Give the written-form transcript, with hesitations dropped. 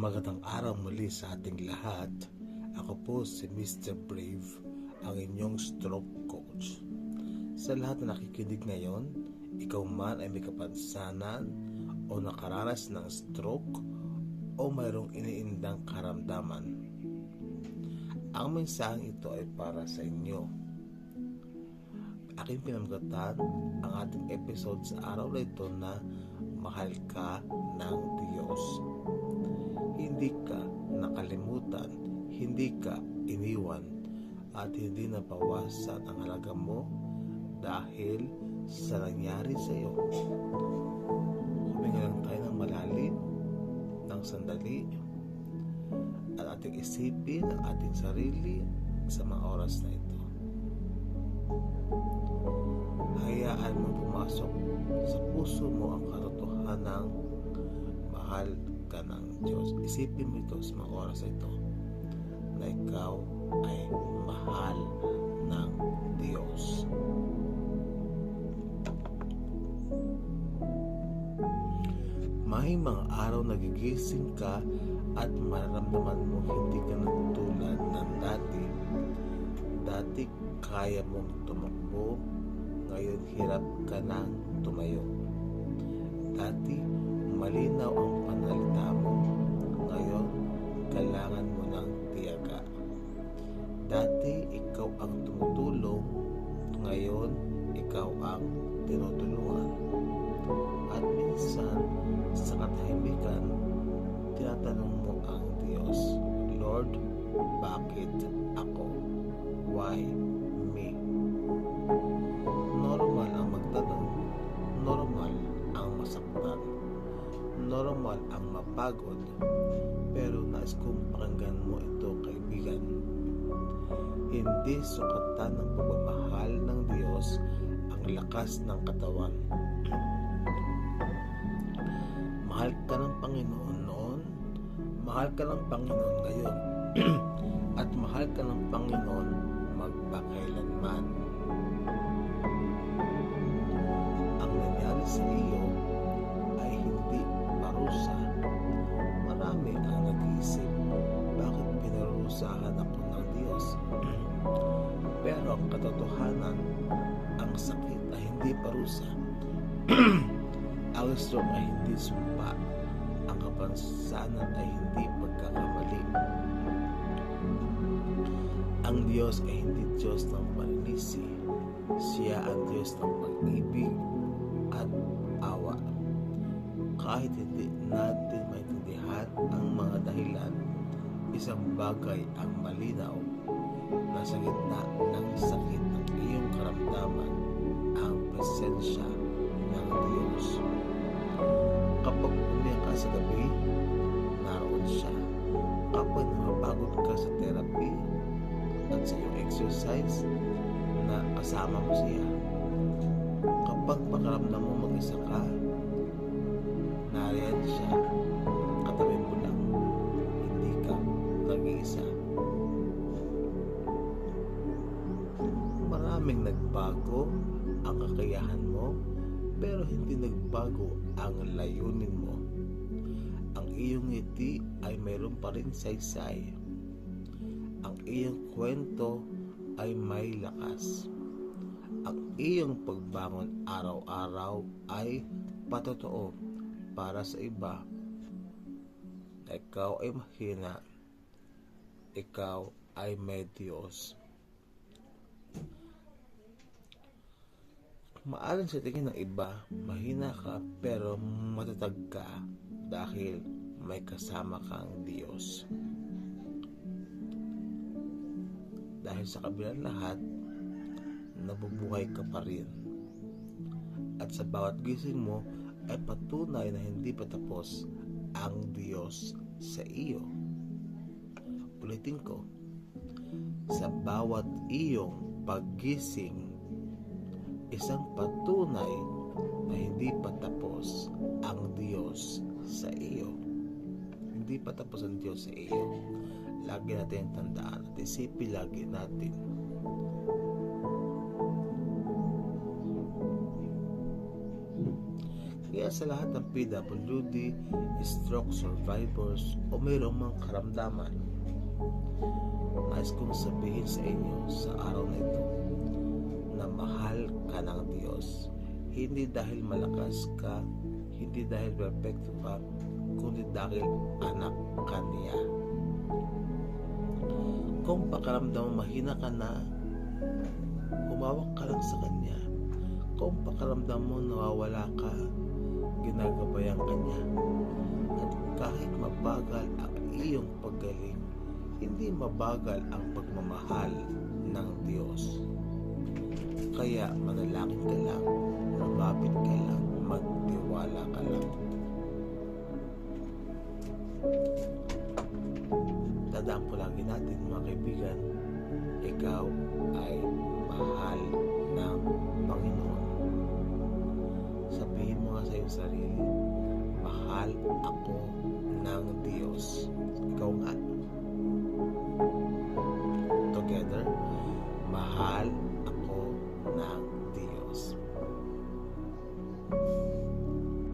Magandang araw muli sa ating lahat. Ako po si Mr. Brave, ang inyong stroke coach. Sa lahat na nakikinig ngayon, ikaw man ay may kapansanan o nakaranas ng stroke o mayroong iniindang karamdaman. Ang mensaheng ito ay para sa inyo. Aking pinamagatan ang ating episode sa araw na ito na Mahal Ka ng Diyos. Hindi ka nakalimutan, hindi ka iniwan, at hindi nabawasan ang halaga mo dahil sa nangyari sa iyo. Huminga lang tayo ng malalim ng sandali at ating isipin ang ating sarili sa mga oras na ito. Hayaan mo pumasok sa puso mo ang katotohanang mahal ka ng Diyos. Isipin mo ito sa mga oras na ito na ikaw ay mahal ng Diyos. May mga araw nagigising ka at mararamdaman mo hindi ka natutulad ng dati. Dati kaya mong tumakbo, ngayon hirap ka nang tumayo. Dati malinaw ang panalita mo, ngayon kailangan mo ng tiyaga. Dati ikaw ang tumutulong, ngayon ikaw ang tinutulungan. At minsan sa katahimikan, tinatanong mo ang Diyos, Lord, bakit ako? Why me? Normal ang magtanong, normal ang masaktan, normal ang mapagod, pero nais kong pakinggan mo ito, kaibigan. Hindi sukatan ng pagmamahal ng Diyos ang lakas ng katawan. Mahal ka ng Panginoon noon, mahal ka ng Panginoon ngayon, at mahal ka ng Panginoon magpakailanman. Ang nangyari sa iyo ay hindi parusa. Marami ang nag-iisip, bakit pinarusahan ako ng Diyos? Pero ang katotohanan, ang sakit ay hindi parusa. Ang stroke ay hindi sumpa. Ang kapansanan ay hindi pagkakamali. Ang Diyos ay hindi Diyos ng paninisi. Siya ang Diyos ng pag-ibig at awa. Kahit hindi natin maintindihan ang mga dahilan, isang bagay ang malinaw, na sa gitna ng sakit ng iyong karamdaman, ang presensya ng Diyos. Kapag umiyak ka sa gabi, naroon siya. Kapag napapagod ka sa therapy at sa iyong exercise, na kasama mo siya. Kapag pakaramdam mo mag-isa ka, nariyan siya. Katabi mo lang, hindi ka nag-iisa. Maraming nagbago ang kakayahan mo, pero hindi nagbago ang layunin mo. Ang iyong ngiti ay mayroon pa rin saysay. Ang iyong kwento ay may lakas. Ang iyong pagbangon araw-araw ay patotoo para sa iba. Ikaw ay mahina, ikaw ay may Diyos. Maaring sa tingin ng iba, mahina ka pero matatag ka dahil may kasama kang Diyos. Dahil sa kabilang lahat, nabubuhay ka pa rin. At sa bawat gising mo ay patunay na hindi pa tapos ang Diyos sa iyo. Ulitin ko, sa bawat iyong paggising, isang patunay na hindi pa tapos ang Diyos sa iyo. Hindi pa tapos ang Diyos sa iyo. Lagi natin tandaan at isipin lagi natin. Kaya Kaya sa lahat ng PWD, stroke survivors o mayroong mga karamdaman, nais kong sabihin sa inyo sa araw na ito na mahal ka ng Diyos. Hindi dahil malakas ka, hindi dahil perfecto ka, kundi dahil anak ka niya. Kung pakaramdam mo mahina ka na, humawak ka lang sa Kanya. Kung pakaramdam mo nawawala ka, ginagabayan ka niya. At kahit mabagal ang iyong paggaling, hindi mabagal ang pagmamahal ng Diyos. Kaya manalangin ka lang, lumapit ka lang, magtiwala ka lang. Tandaan po lagi natin mga kaibigan, ikaw ay mahal ng Panginoon. Sabihin mo nga sa iyong sarili, mahal ako